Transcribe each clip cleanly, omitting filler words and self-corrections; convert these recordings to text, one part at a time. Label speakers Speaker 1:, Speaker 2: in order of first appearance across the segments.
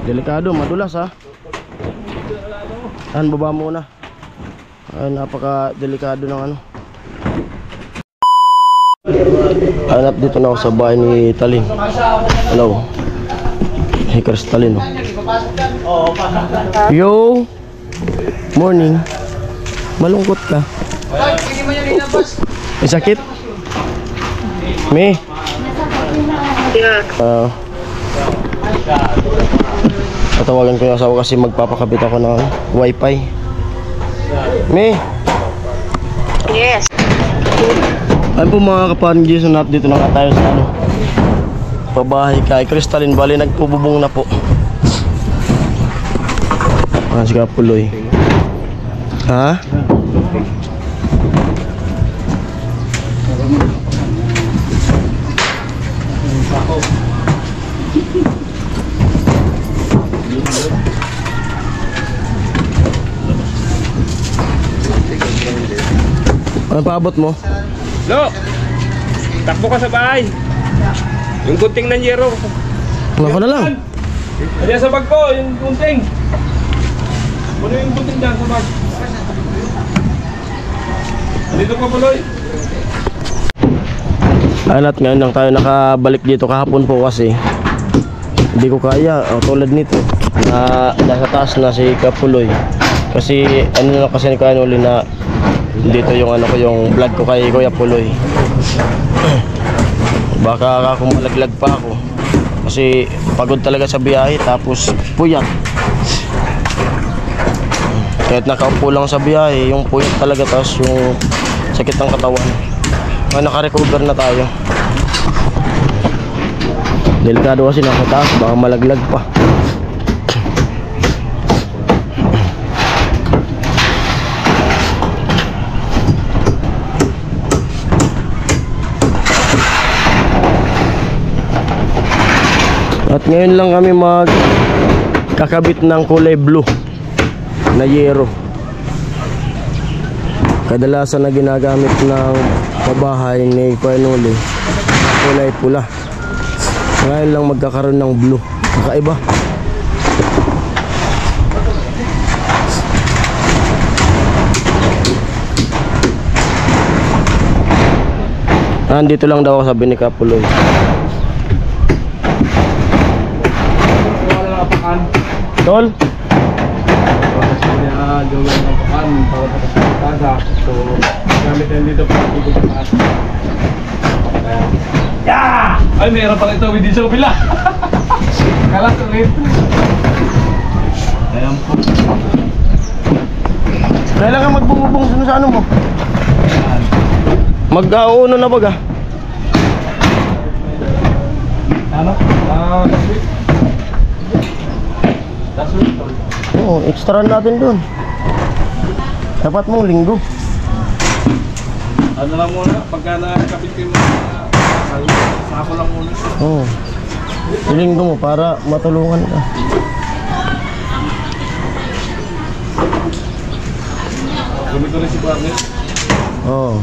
Speaker 1: Delikado, madulas ha. Ayan, baba muna. Ay, napaka delikado ng ano. Hanap dito na ako sa bahay ni Talin. Hello. Hey, Talin. Yo. Morning. Malungkot ka. May sakit? May? Tatawagan ko yung asawa kasi magpapakabit ako ng wifi. May?
Speaker 2: Yes.
Speaker 1: Ayun po mga kapanggis, dito na nga tayo sa ano, pabahay kay Crystalline. Bali nagpububong na po. Si Kapuloy. Ha? Ano paabot mo?
Speaker 3: Lo! Takbo ka sa bahay. Yung gunting ng yero.
Speaker 1: Ano ko na lang?
Speaker 3: Diyan sa bag ko, yung gunting. Ano yung gunting dyan sa bag? Dito ka Puloy.
Speaker 1: At ngayon lang tayo nakabalik dito. Kahapon po kasi hindi ko kaya, tulad nito na nasa taas na si Kapuloy. Kasi ano na kasi ni Kanuli na dito yung ano ko, yung vlog ko kay Kuya Puloy. Baka ako malaglag pa ako kasi pagod talaga sa biyahe, tapos puyat. Kahit nakaupo lang sa biyahe, yung puyat talaga, tapos yung sakit ng katawan. Naka-recover na tayo. Delikado kasi nasa taas, baka malaglag pa. At ngayon lang kami magkakabit ng kulay blue na yero. Kadalasan na ginagamit ng pabahay ni Kuyanuli kulay pula. Ngayon lang magkakaroon ng blue. Kakaiba. Nandito lang daw ako, sabi ni Kapuloy. Tol?
Speaker 3: Gawin ng pakan para sa kasa. So, gamit yan dito para dito sa taas. Yeah! Ay, mayroon pala ito. Hindi sa kapila. Kalas ulit. Ayan po.
Speaker 1: Kailangan magbubong sa ano mo? Mag-auno na baga.
Speaker 3: Ano? Last week.
Speaker 1: Oo, extra natin dun. Dapat mong linggo.
Speaker 3: Ano lang muna, pagka nakakapit ko yung mga sako lang muna.
Speaker 1: Oo. Linggo mo para matulungan ka.
Speaker 3: Gumit ko rin si Barney.
Speaker 1: Oo.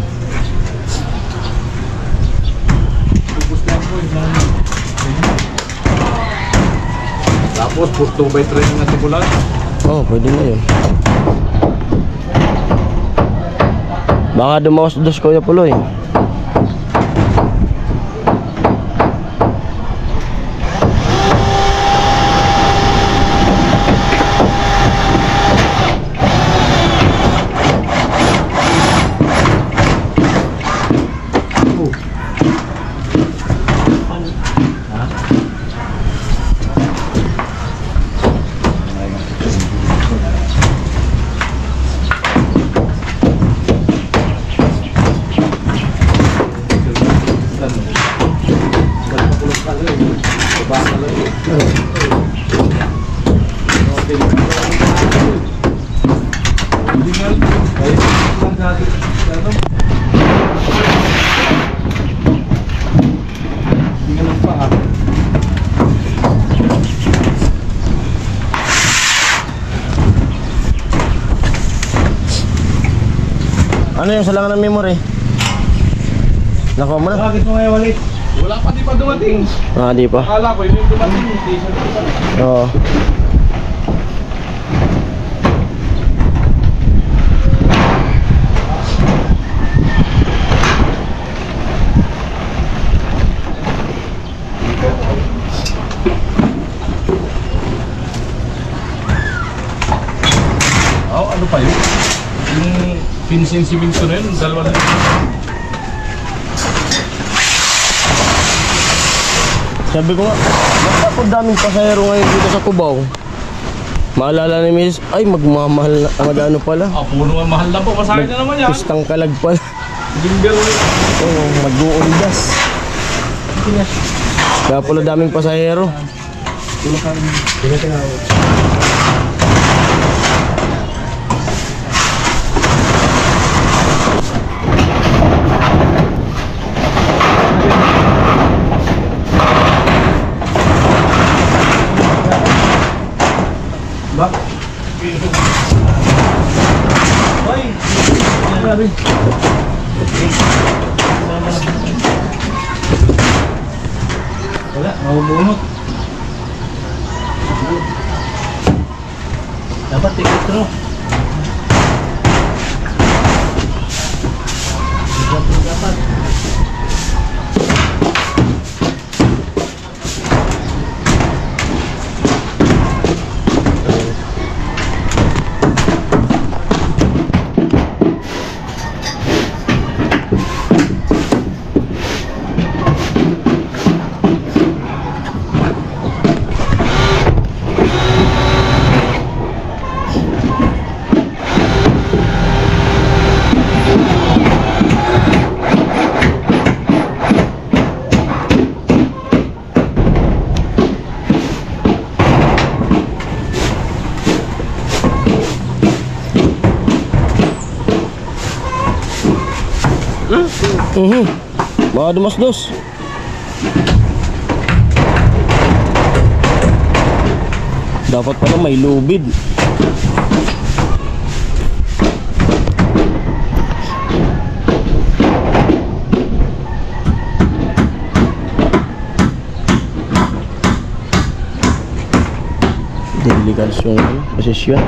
Speaker 3: Pupus lang po yung tapos, pus 2x3 na simulan.
Speaker 1: Oo, pwede na yun. Baka dumawas-dos Kuya Puloy. Ano yung salangan ng memory? Nakuha mo na?
Speaker 3: Bakit mo ngayon walit? Wala pa, di pa dumating.
Speaker 1: Ah, di pa.
Speaker 3: Akala ko yun yung dumating. Hindi siya dumating.
Speaker 1: Oo.
Speaker 3: Oh, ano pa yun? Yung pinsin siminto na yun, dalawa na yun.
Speaker 1: Sabi ko nga, bakit daming pasahero ngayon dito sa Cubao? Maalala ni Miss, ay magmamahal na, magano pala.
Speaker 3: Ah, puno nga mahal na po, masahin na naman yan.
Speaker 1: Pistang kalag pala.
Speaker 3: Jingle.
Speaker 1: Oo, mag-uundas. Kaya pala daming pasahero.
Speaker 3: Ba? Hoy! Grabe. Wala, mabubunot. Dapat ticket through. Dapat.
Speaker 1: Mga dumas-dos. Dapat pala may lubid. Delikat yung posisyon.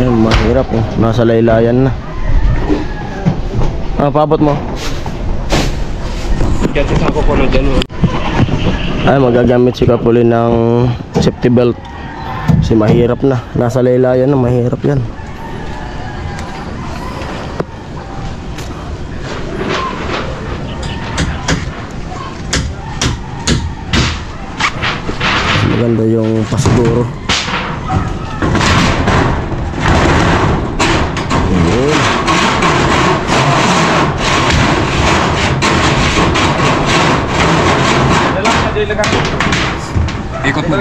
Speaker 1: Yan, mahirap oh. Nasa laylayan na. Ah, paabot mo.
Speaker 3: Kasi ako po na dyan.
Speaker 1: Ay, magagamit si Kapuli ng safety belt. Kasi mahirap na. Nasa laylayan na, mahirap yan. Maganda yung pasiguro. Ayun.
Speaker 3: Ikot mo.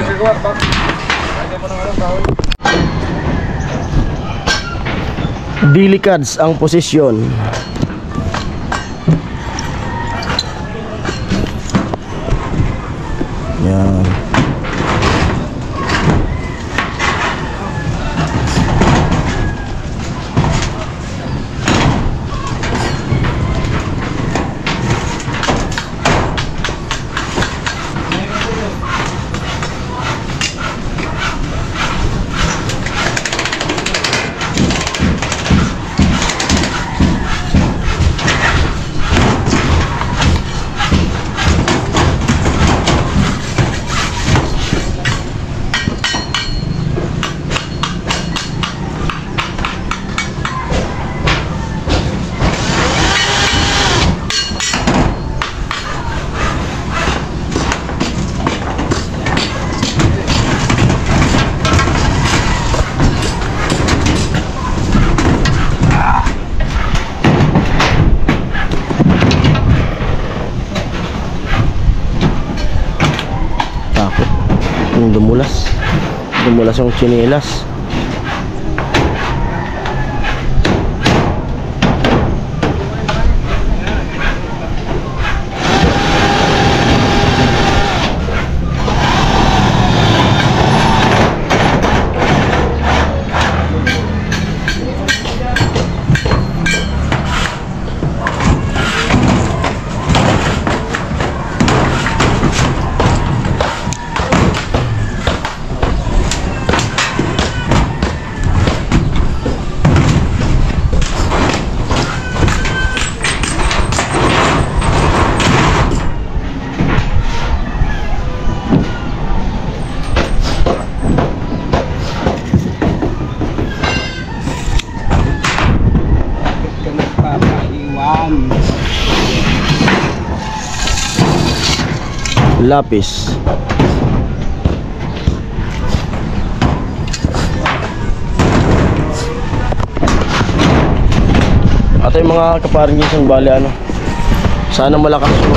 Speaker 1: Delicads ang posisyon. Yan. Dumulas. Dumulas yung tsinelas. Lapis. At yung mga kaparingisan, bali ano, sana malakas yung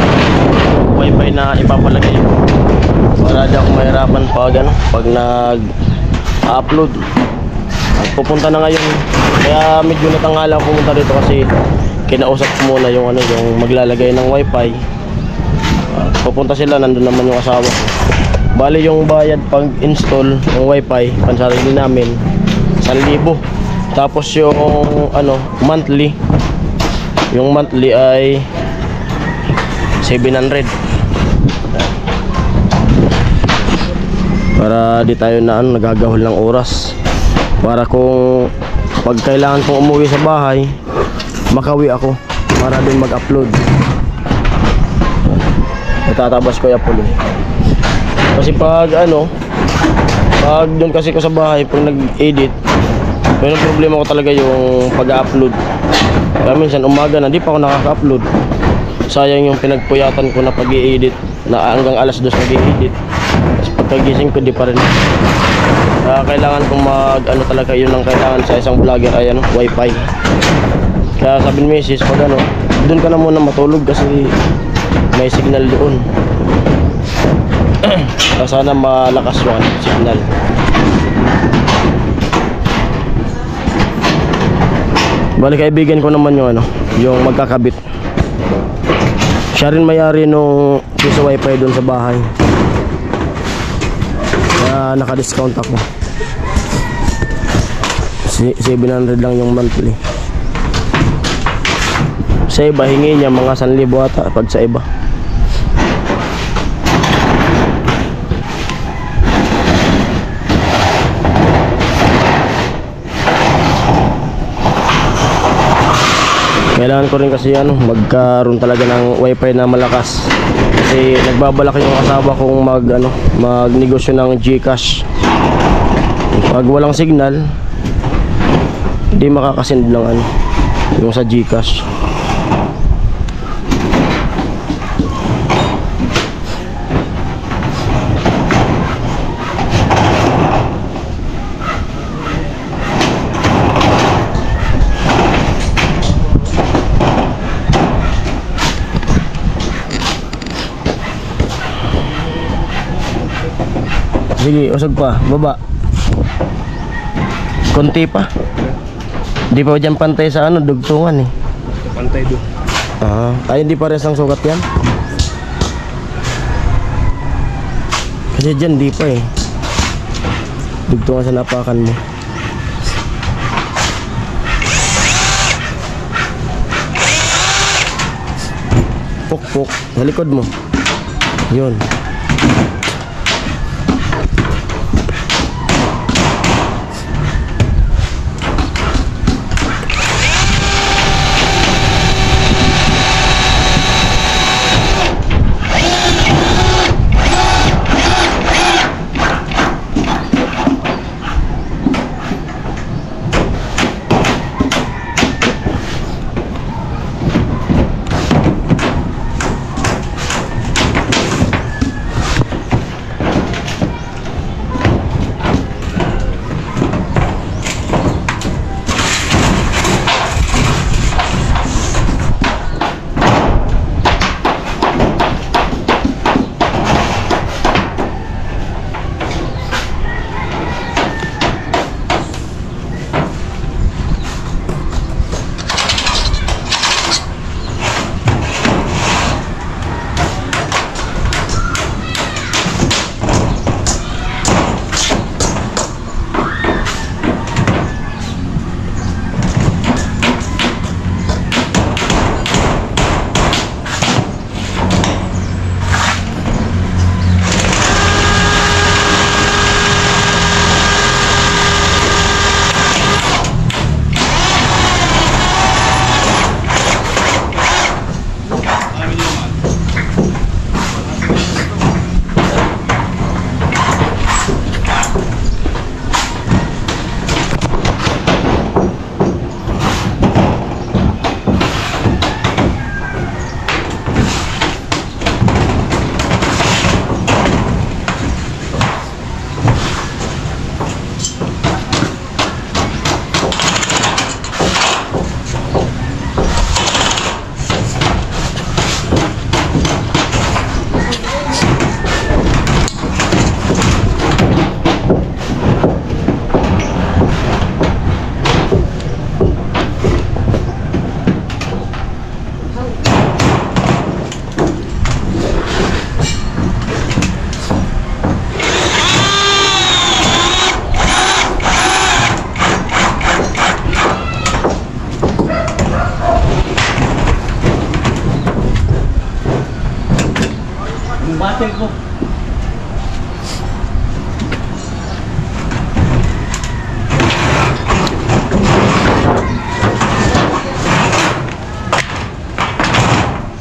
Speaker 1: wifi na ipapalagay para di ako mahirapan pag nag-upload. At pupunta na ngayon, kaya medyo natangala ako pumunta dito kasi kinausap ko muna yung yung maglalagay ng wifi. Pupunta sila, nandun naman yung asawa ko. Bali yung bayad pag install ng wifi pansarili namin 1,000. Tapos yung monthly, yung monthly ay 700 para di tayo na nagagahol ng oras, para kung pag kailangan kong umuwi sa bahay makawi ako para din mag-upload. Natatabas ko yung pulo. Kasi pag pag doon kasi ko sa bahay, pag nag-edit, yung problema ko talaga yung pag-upload. Kaya minsan umaga na, di pa ako nakaka-upload. Sayang yung pinagpuyatan ko na pag-i-edit, na hanggang alas 2 nag-i-edit. Tapos pagkagising ko, di pa rin. Kaya kailangan kong talaga yun ang kailangan sa isang vlogger ay wifi. Kaya sabi ni Mrs. pag doon ka na muna matulog kasi may signal doon. Sana malakas yung signal. Bali kaibigan ko naman yung yung magkakabit. Siya rin may-ari nung piso wifi doon sa bahay. Kaya naka-discount ako. 700 lang yung monthly. Sa iba hingi niya mga 1,000 ata pag sa iba. Kailangan ko rin kasi magkaroon talaga ng wifi na malakas. Kasi nagbabalak yung asawa kong magnegosyo ng GCash. Pag walang signal, hindi makakasend ng yung sa GCash. Sige, usog pa, baba. Konti pa. Di pa dyan pantay sa dugtungan eh.
Speaker 3: Pantay doon.
Speaker 1: Ay hindi pares ang sukat yan. Kasi dyan di pa eh. Dugtungan sa napakan mo. Puk-puk sa likod mo. Yun.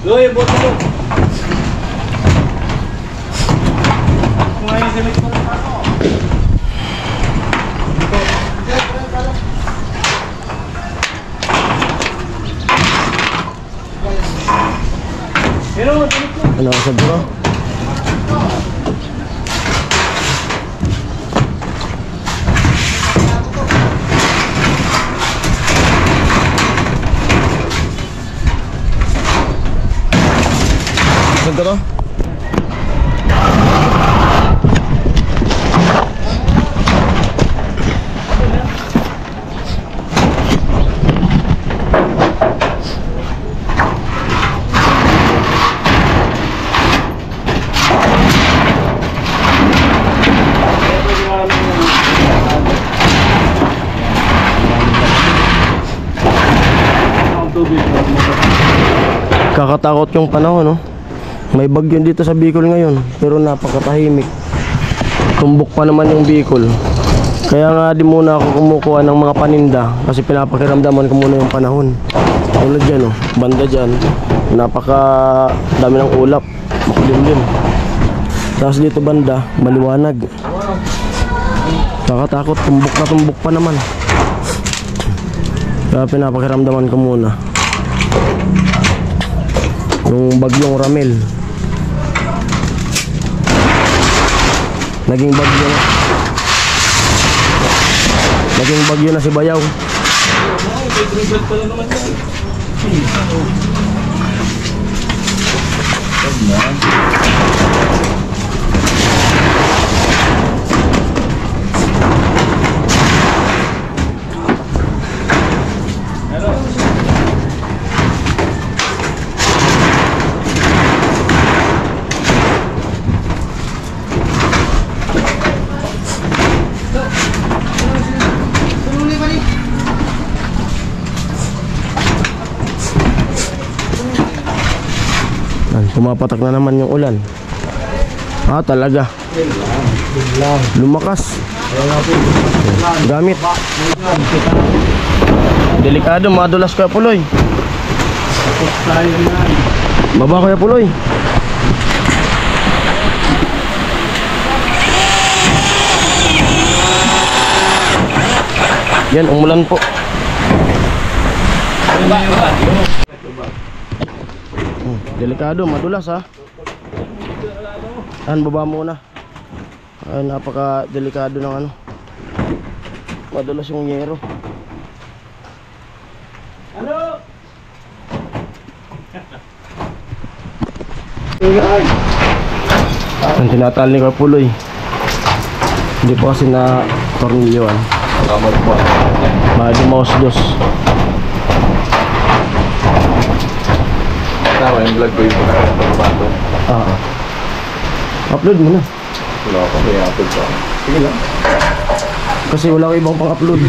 Speaker 3: Loy, boto mo. Ngayon damit ko rin ako. Pero,
Speaker 1: Ano sa bro? Siguro? Kakatakot yung panahon, no? May bagyo dito sa Bicol ngayon, pero napakatahimik. Tumbok pa naman yung Bicol. Kaya nga di muna ako kumukuha ng mga paninda kasi pinapakiramdaman ko muna yung panahon. Tulad dyan, oh, banda dyan, napaka dami ng ulap, makulimlim. Tapos dito banda, maliwanag. Kakatakot, tumbok pa naman. Kaya pinapakiramdaman ko muna yung bagyong Ramel. Naging bagyo na si Bayaw. Pumapatak na naman yung ulan. Ah, talaga. Lumakas. Gamit. Delikado, madulas Kuya Puloy. Baba Kuya Puloy. Yan, umulan po. Delikado, madulas ha. Baba muna. Ay, napaka delikado ng ano. Madulas yung yero. Ano? Ang tinatal ni Kuya Puloy. Hindi po kasi na tornilyoan. Mahal mouse dos.
Speaker 3: tama yung vlog ko yung pagkakabato.
Speaker 1: Upload mo na.
Speaker 3: Wala ako, may upload ko. Sige lang.
Speaker 1: Kasi wala ko ibang pang-upload.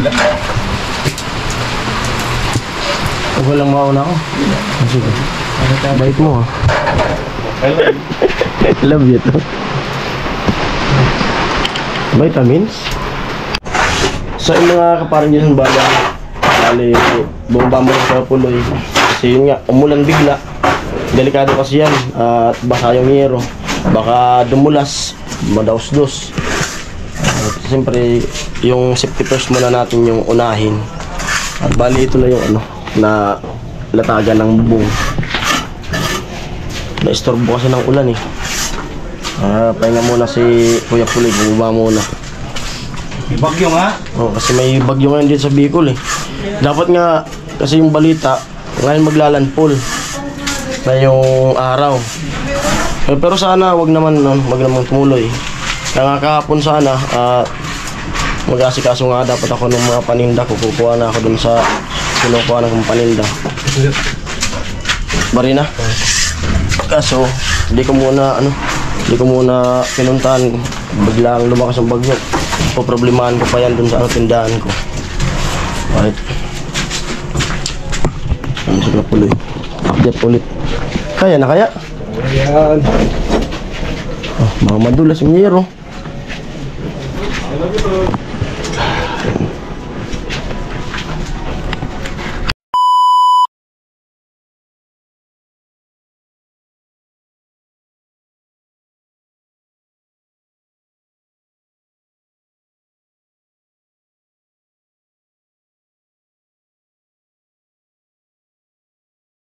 Speaker 1: Huwag walang mauna ako. Sige. Bait mo ha. Love you to. Vitamins. So yung mga kaparang dyan sa baga, bali, bumaba mo sa Puloy. Kasi yun nga, umulan bigla. Delikado kasi yan. At baka yung hero. Baka dumulas, madaus-dos. At siyempre, yung safety first muna natin yung unahin. At bali ito na yung ano, na latagan ng bubong. Na-istorbo kasi ng ulan eh. Pahinga muna si Kuya Puloy, bumaba muna.
Speaker 3: May bagyo nga?
Speaker 1: Oh, kasi may bagyo ngayon dito sa Bicol eh. Dapat nga, kasi yung balita, ngayon maglalandfall na yung araw. Pero sana wag naman tumuloy. Kaya nga kahapon sana, mag-asikaso nga dapat ako ng mga paninda. Kukuha na ako dun sa kinukuha ng paninda. Bari na. Kaso, hindi ko muna pinuntahan. Biglang lumakas ang bagyo. Poproblemahan ko pa yan dun sa tindahan ko. Right. Ano sa Puloy? Update ulit. Kaya na kaya?
Speaker 3: Ayan.
Speaker 1: Mga madulas yung yero.
Speaker 3: Hello,